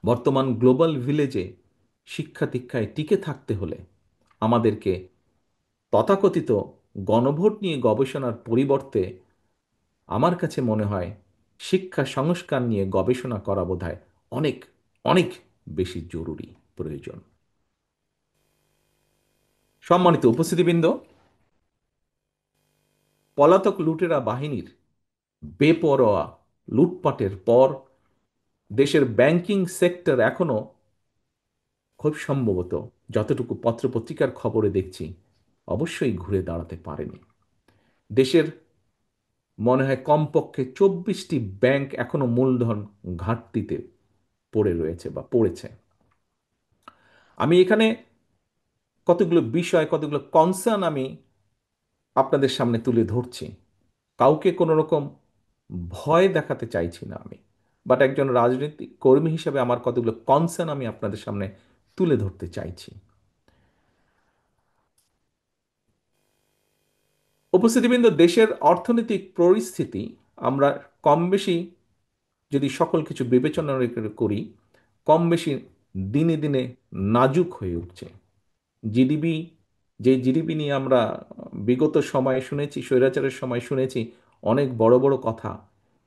বর্তমান গ্লোবাল ভিলেজে শিক্ষা দীক্ষায় টিকে থাকতে হলে আমাদেরকে তথাকথিত গণভোট নিয়ে গবেষণার পরিবর্তে আমার কাছে মনে হয় শিক্ষা সংস্কার নিয়ে গবেষণা করা বোধহয় অনেক অনেক বেশি জরুরি প্রয়োজন। সম্মানিত উপস্থিতিবৃন্দ, পলাতক লুটেরা বাহিনীর বেপরোয়া লুটপাটের পর দেশের ব্যাংকিং সেক্টর এখনো খুব সম্ভবত, যতটুকু পত্রপত্রিকার খবরে দেখছি, অবশ্যই ঘুরে দাঁড়াতে পারেনি। দেশের মনে হয় কমপক্ষে 24টি ব্যাংক এখনো মূলধন ঘাটতিতে পড়ে রয়েছে বা পড়েছে। আমি এখানে কতগুলো বিষয়, কতগুলো কনসার্ন আমি আপনাদের সামনে তুলে ধরছি। কাউকে কোনো রকম ভয় দেখাতে চাইছি না আমি, বাট একজন রাজনৈতিক কর্মী হিসেবে আমার কতগুলো কনসার্ন আমি আপনাদের সামনে তুলে ধরতে চাইছি। উপস্থিতিবৃন্দ, দেশের অর্থনৈতিক পরিস্থিতি আমরা কম বেশি যদি সকল কিছু বিবেচনা করি, কম বেশি দিনে দিনে নাজুক হয়ে উঠছে। জিডিপি, যে জিডিপি নিয়ে আমরা বিগত সময়ে শুনেছি, স্বৈরাচারের সময় শুনেছি অনেক বড় বড় কথা,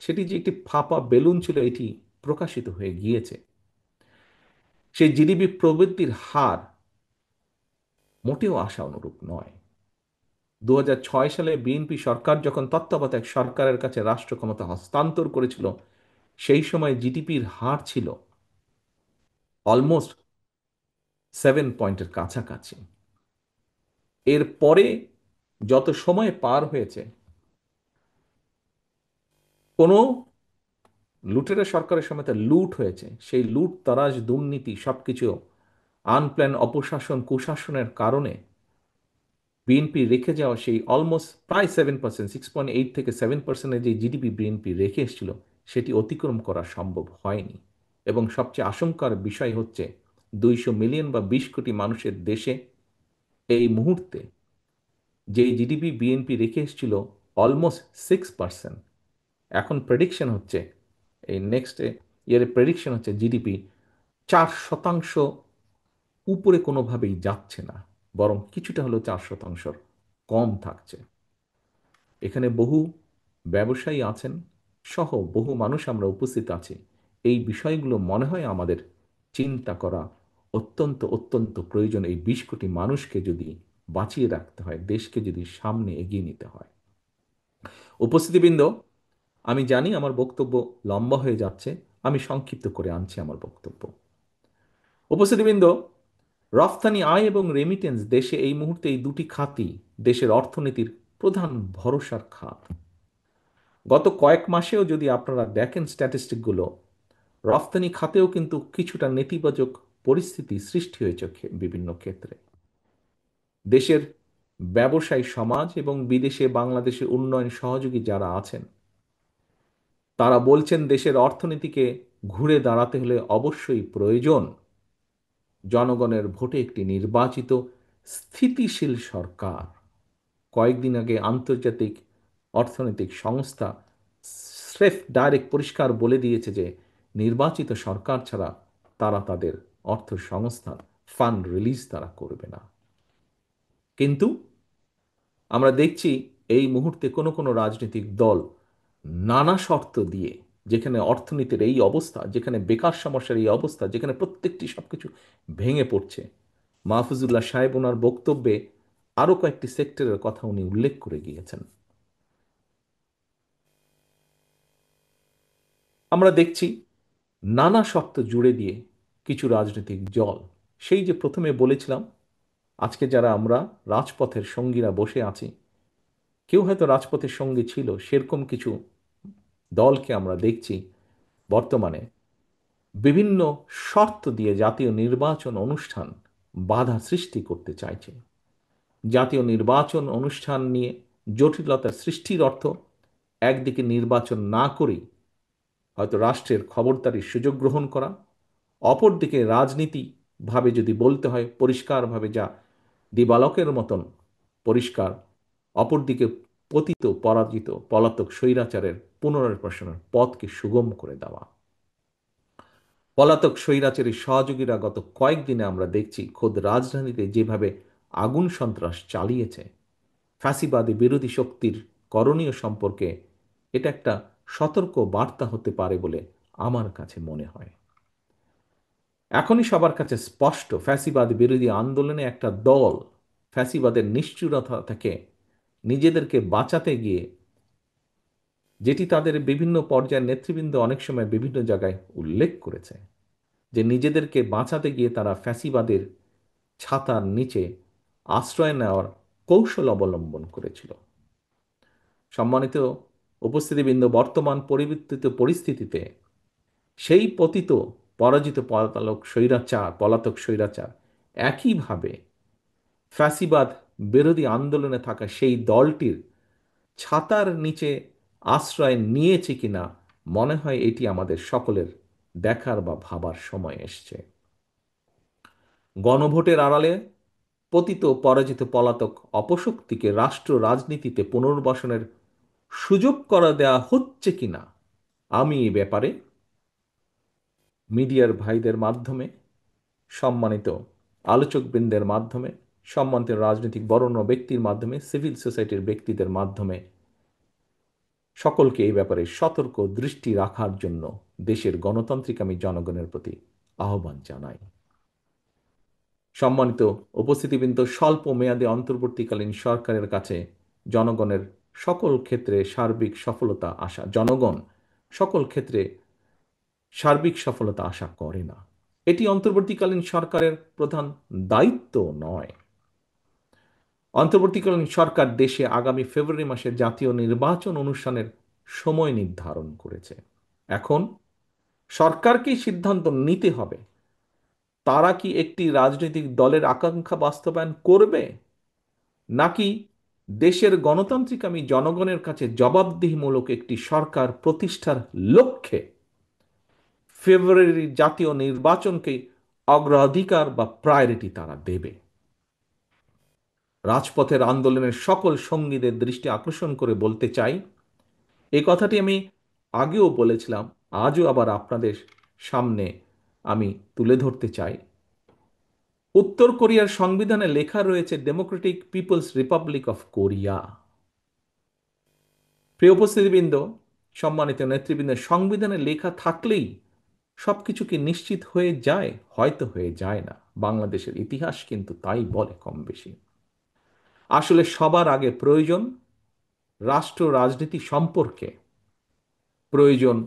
সেটি যে একটি ফাঁপা বেলুন ছিল এটি প্রকাশিত হয়ে গিয়েছে। সেই জিডিপি প্রবৃদ্ধির হার মোটেও আশা অনুরূপ নয়। 2006 সালে বিএনপি সরকার যখন তত্ত্বাবধায়ক সরকারের কাছে রাষ্ট্র ক্ষমতা হস্তান্তর করেছিল, সেই সময় জিডিপির হার ছিল অলমোস্ট 7 পয়েন্টের কাছাকাছি। এরপরে যত সময় পার হয়েছে, কোনো লুটেরা সরকারের সময় তা লুট হয়েছে, সেই লুট তারাজ দুর্নীতি সবকিছু আনপ্ল্যান অপশাসন কুশাসনের কারণে বিএনপি রেখে যাওয়া সেই অলমোস্ট প্রায় 7%, 6.8 থেকে 7%-এর যে জিডিপি বিএনপি রেখে এসেছিল, সেটি অতিক্রম করা সম্ভব হয়নি। এবং সবচেয়ে আশঙ্কার বিষয় হচ্ছে 200 মিলিয়ন বা 20 কোটি মানুষের দেশে এই মুহূর্তে যে জিডিপি বিএনপি রেখে এসেছিল অলমোস্ট 6%, এখন প্রেডিকশন হচ্ছে এই নেক্সট ইয়ারে প্রেডিকশন হচ্ছে জিডিপি 4% উপরে কোনোভাবেই যাচ্ছে না, বরং কিছুটা হলেও 4%-র কম থাকছে। এখানে বহু ব্যবসায়ী আছেন সহ বহু মানুষ আমরা উপস্থিত আছি। এই বিষয়গুলো মনে হয় আমাদের চিন্তা করা অত্যন্ত অত্যন্ত প্রয়োজন। এই 20 কোটি মানুষকে যদি বাঁচিয়ে রাখতে হয়, দেশকে যদি সামনে এগিয়ে নিতে হয়। উপস্থিতিবৃন্দ, আমি জানি আমার বক্তব্য লম্বা হয়ে যাচ্ছে, আমি সংক্ষিপ্ত করে আনছি আমার বক্তব্য। উপস্থিতিবৃন্দ, রফতানি আয় এবং রেমিটেন্স দেশে এই মুহূর্তে এই দুটি খাতই দেশের অর্থনীতির প্রধান ভরসার খাত। গত কয়েক মাসেও যদি আপনারা দেখেন স্ট্যাটিস্টিকগুলো, রফতানি খাতেও কিন্তু কিছুটা নেতিবাচক পরিস্থিতি সৃষ্টি হয়েছে বিভিন্ন ক্ষেত্রে। দেশের ব্যবসায়ী সমাজ এবং বিদেশে বাংলাদেশের উন্নয়ন সহযোগী যারা আছেন, তারা বলছেন দেশের অর্থনীতিকে ঘুরে দাঁড়াতে হলে অবশ্যই প্রয়োজন জনগণের ভোটে একটি নির্বাচিত স্থিতিশীল সরকার। কয়েকদিন আগে আন্তর্জাতিক অর্থনৈতিক সংস্থা স্রেফ ডাইরেক্ট পরিষ্কার বলে দিয়েছে যে নির্বাচিত সরকার ছাড়া তারা তাদের অর্থ সংস্থান ফান্ড রিলিজ তারা করবে না। কিন্তু আমরা দেখছি এই মুহূর্তে কোনো কোনো রাজনৈতিক দল নানা শর্ত দিয়ে, যেখানে অর্থনীতির এই অবস্থা, যেখানে বেকার সমস্যার এই অবস্থা, যেখানে প্রত্যেকটি সবকিছু ভেঙে পড়ছে, মাহফুজুল্লাহ সাহেব ওনার বক্তব্যে আরও কয়েকটি সেক্টরের কথা উনি উল্লেখ করে গিয়েছেন। আমরা দেখছি নানা শর্ত জুড়ে দিয়ে কিছু রাজনৈতিক দল, সেই যে প্রথমে বলেছিলাম আজকে যারা আমরা রাজপথের সঙ্গীরা বসে আছি, কেউ হয়তো রাজপথের সঙ্গী ছিল, সেরকম কিছু দলকে আমরা দেখছি বর্তমানে বিভিন্ন শর্ত দিয়ে জাতীয় নির্বাচন অনুষ্ঠান বাধা সৃষ্টি করতে চাইছে। জাতীয় নির্বাচন অনুষ্ঠান নিয়ে জটিলতা সৃষ্টির অর্থ একদিকে নির্বাচন না করেই হয়তো রাষ্ট্রের খবরদারির সুযোগ গ্রহণ করা, অপরদিকে রাজনীতিভাবে যদি বলতে হয় পরিষ্কারভাবে, যা দিবালকের মতন পরিষ্কার, অপরদিকে পতিত পরাজিত পলাতক স্বৈরাচারের পুনর্বাসনের পথকে সুগম করে দেওয়া। পলাতক স্বৈরাচারী সহযোগীরা গত কয়েকদিনে আমরা দেখছি খোদ রাজধানীতে যেভাবে আগুন সন্ত্রাস চালিয়েছে, ফ্যাসিবাদী বিরোধী শক্তির করণীয় সম্পর্কে এটা একটা সতর্ক বার্তা হতে পারে বলে আমার কাছে মনে হয়। এখনই সবার কাছে স্পষ্ট, ফ্যাসিবাদ বিরোধী আন্দোলনে একটা দল ফ্যাসিবাদের নিষ্ঠুরতা থেকে নিজেদেরকে বাঁচাতে গিয়ে, যেটি তাদের বিভিন্ন পর্যায়ের নেতৃবৃন্দ অনেক সময় বিভিন্ন জায়গায় উল্লেখ করেছে, যে নিজেদেরকে বাঁচাতে গিয়ে তারা ফ্যাসিবাদের ছাতার নিচে আশ্রয় নেওয়ার কৌশল অবলম্বন করেছিল। সম্মানিত উপস্থিতিবৃন্দ, বর্তমান পরিবর্তিত পরিস্থিতিতে সেই পতিত পরাজিত পলাতক স্বৈরাচার একইভাবে ফ্যাসিবাদ বিরোধী আন্দোলনে থাকা সেই দলটির ছাতার নিচে আশ্রয় নিয়েছে কিনা মনে হয় এটি আমাদের সকলের দেখার বা ভাবার সময় এসছে। গণভোটের আড়ালে পতিত পরাজিত পলাতক অপশক্তিকে রাষ্ট্র রাজনীতিতে পুনর্বাসনের সুযোগ করে দেয়া হচ্ছে কিনা আমি এ ব্যাপারে মিডিয়ার ভাইদের মাধ্যমে, সম্মানিত আলোচকবৃন্দের মাধ্যমে, সম্মানিত রাজনৈতিক বরেণ্য ব্যক্তির মাধ্যমে, সিভিল সোসাইটির ব্যক্তিদের মাধ্যমে সকলকে এই ব্যাপারে সতর্ক দৃষ্টি রাখার জন্য দেশের গণতান্ত্রিক আমি জনগণের প্রতি আহ্বান জানাই। সম্মানিত উপস্থিতিবৃন্দ, স্বল্প মেয়াদে অন্তর্বর্তীকালীন সরকারের কাছে জনগণের সকল ক্ষেত্রে সার্বিক সফলতা আশা জনগণ সকল ক্ষেত্রে সার্বিক সফলতা আশা করে না। এটি অন্তর্বর্তীকালীন সরকারের প্রধান দায়িত্ব নয়। অন্তর্বর্তীকালীন সরকার দেশে আগামী ফেব্রুয়ারি মাসে জাতীয় নির্বাচন অনুষ্ঠানের সময় নির্ধারণ করেছে। এখন সরকারকেই সিদ্ধান্ত নিতে হবে তারা কি একটি রাজনৈতিক দলের আকাঙ্ক্ষা বাস্তবায়ন করবে, নাকি দেশের গণতান্ত্রিক আমি জনগণের কাছে জবাবদিহিমূলক একটি সরকার প্রতিষ্ঠার লক্ষ্যে ফেব্রুয়ারির জাতীয় নির্বাচনকে অগ্রাধিকার বা প্রায়োরিটি তারা দেবে। রাজপথের আন্দোলনের সকল সঙ্গীদের দৃষ্টি আকর্ষণ করে বলতে চাই, এই কথাটি আমি আগেও বলেছিলাম, আজও আবার আপনাদের সামনে আমি তুলে ধরতে চাই। উত্তর কোরিয়ার সংবিধানে লেখা রয়েছে Democratic People's Republic of Korea. প্রিয় উপস্থিতিবৃন্দ, সম্মানিত নেতৃবৃন্দ, সংবিধানে লেখা থাকলেই সবকিছু কি নিশ্চিত হয়ে যায়? হয়তো হয়ে যায় না। বাংলাদেশের ইতিহাস কিন্তু তাই বলে কম বেশি। আসলে সবার আগে প্রয়োজন রাষ্ট্র রাজনীতি সম্পর্কে, প্রয়োজন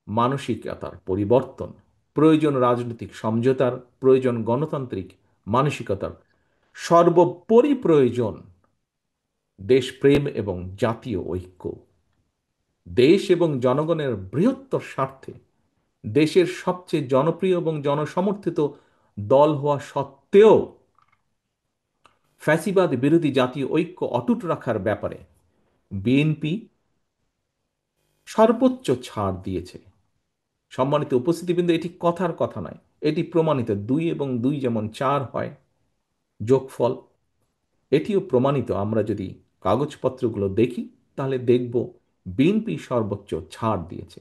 মানসিকতার পরিবর্তন, প্রয়োজন রাজনৈতিক সমঝোতার, প্রয়োজন গণতান্ত্রিক মানসিকতার, সর্বোপরি প্রয়োজন দেশপ্রেম এবং জাতীয় ঐক্য। দেশ এবং জনগণের বৃহত্তর স্বার্থে দেশের সবচেয়ে জনপ্রিয় এবং জনসমর্থিত দল হওয়া সত্ত্বেও ফ্যাসিবাদ বিরোধী জাতীয় ঐক্য অটুট রাখার ব্যাপারে বিএনপি সর্বোচ্চ ছাড় দিয়েছে। সম্মানিত উপস্থিতিবৃন্দ, এটি কথার কথা নয়, এটি প্রমাণিত। 2 এবং 2 যেমন 4 হয় যোগফল, এটিও প্রমাণিত। আমরা যদি কাগজপত্রগুলো দেখি তাহলে দেখব বিএনপি সর্বোচ্চ ছাড় দিয়েছে।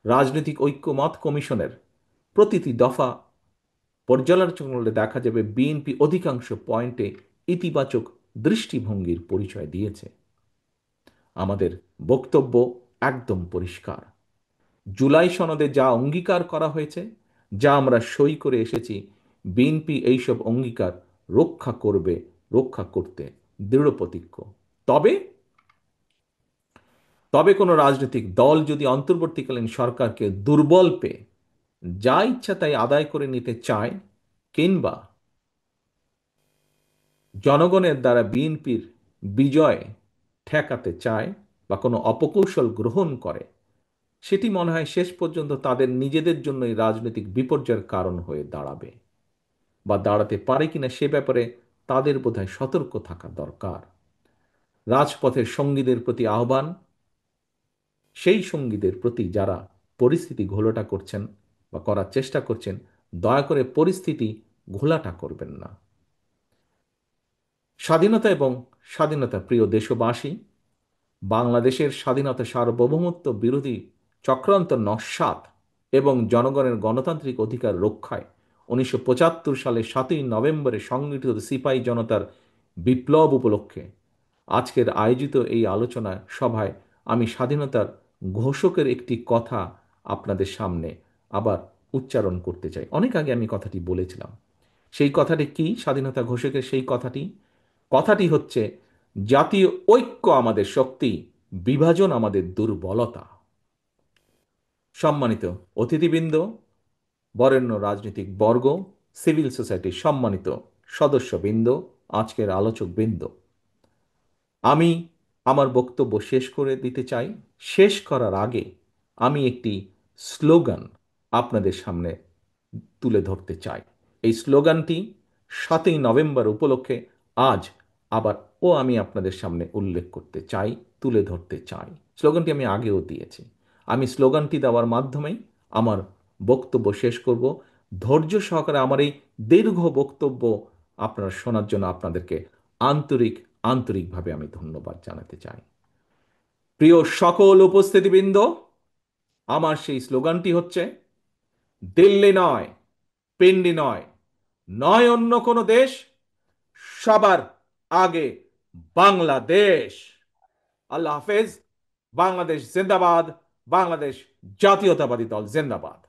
রাজনৈতিক ঐক্যমত কমিশনের প্রতিটি দফা পর্যালোচনা করলে দেখা যাবে বিএনপি অধিকাংশ পয়েন্টে ইতিবাচক দৃষ্টিভঙ্গির পরিচয় দিয়েছে। আমাদের বক্তব্য একদম পরিষ্কার। জুলাই সনদে যা অঙ্গীকার করা হয়েছে, যা আমরা সই করে এসেছি, বিএনপি এইসব অঙ্গীকার রক্ষা করবে, রক্ষা করতে দৃঢ়প্রতিজ্ঞ। তবে তবে কোনো রাজনৈতিক দল যদি অন্তর্বর্তীকালীন সরকারকে দুর্বল পেয়ে যা ইচ্ছা তাই আদায় করে নিতে চায়, কিংবা জনগণের দ্বারা বিএনপির বিজয় ঠেকাতে চায় বা কোনো অপকৌশল গ্রহণ করে, সেটি মনে হয় শেষ পর্যন্ত তাদের নিজেদের জন্যই রাজনৈতিক বিপর্যয়ের কারণ হয়ে দাঁড়াবে বা দাঁড়াতে পারে কিনা সে ব্যাপারে তাদের বোধহয় সতর্ক থাকা দরকার। রাজপথের সঙ্গীদের প্রতি আহ্বান, সেই সঙ্গীদের প্রতি যারা পরিস্থিতি ঘোলাটা করছেন বা করার চেষ্টা করছেন, দয়া করে পরিস্থিতি ঘোলাটা করবেন না। স্বাধীনতা এবং স্বাধীনতা প্রিয় দেশবাসী, বাংলাদেশের স্বাধীনতা সার্বভৌমত্ব বিরোধী চক্রান্ত নস্যাৎ এবং জনগণের গণতান্ত্রিক অধিকার রক্ষায় 1975 সালে 7ই নভেম্বরে সংগঠিত সিপাহী জনতার বিপ্লব উপলক্ষে আজকের আয়োজিত এই আলোচনা সভায় আমি স্বাধীনতার ঘোষকের একটি কথা আপনাদের সামনে আবার উচ্চারণ করতে চাই। অনেক আগে আমি কথাটি বলেছিলাম। সেই কথাটি কি? স্বাধীনতা ঘোষকের সেই কথাটি কথাটি হচ্ছে, জাতীয় ঐক্য আমাদের শক্তি, বিভাজন আমাদের দুর্বলতা। সম্মানিত অতিথিবৃন্দ, বরেণ্য রাজনৈতিক বর্গ, সিভিল সোসাইটির সম্মানিত সদস্যবৃন্দ, আজকের আলোচকবৃন্দ, আমি আমার বক্তব্য শেষ করে দিতে চাই। শেষ করার আগে আমি একটি স্লোগান আপনাদের সামনে তুলে ধরতে চাই। এই স্লোগানটি 7ই নভেম্বর উপলক্ষে আজ আবার আমি আপনাদের সামনে উল্লেখ করতে চাই, তুলে ধরতে চাই। স্লোগানটি আমি আগেও দিয়েছি। আমি স্লোগানটি দেওয়ার মাধ্যমেই আমার বক্তব্য শেষ করব। ধৈর্য সহকারে আমার এই দীর্ঘ বক্তব্য আপনারা শোনার জন্য আপনাদেরকে আন্তরিকভাবে আমি ধন্যবাদ জানাতে চাই। প্রিয় সকল উপস্থিতিবৃন্দ, আমার সেই স্লোগানটি হচ্ছে, দিল্লি নয়, পিন্ডি নয়, নয় অন্য কোনো দেশ, সবার আগে বাংলাদেশ। আল্লাহ হাফেজ। বাংলাদেশ জিন্দাবাদ। বাংলাদেশ জাতীয়তাবাদী দল জিন্দাবাদ।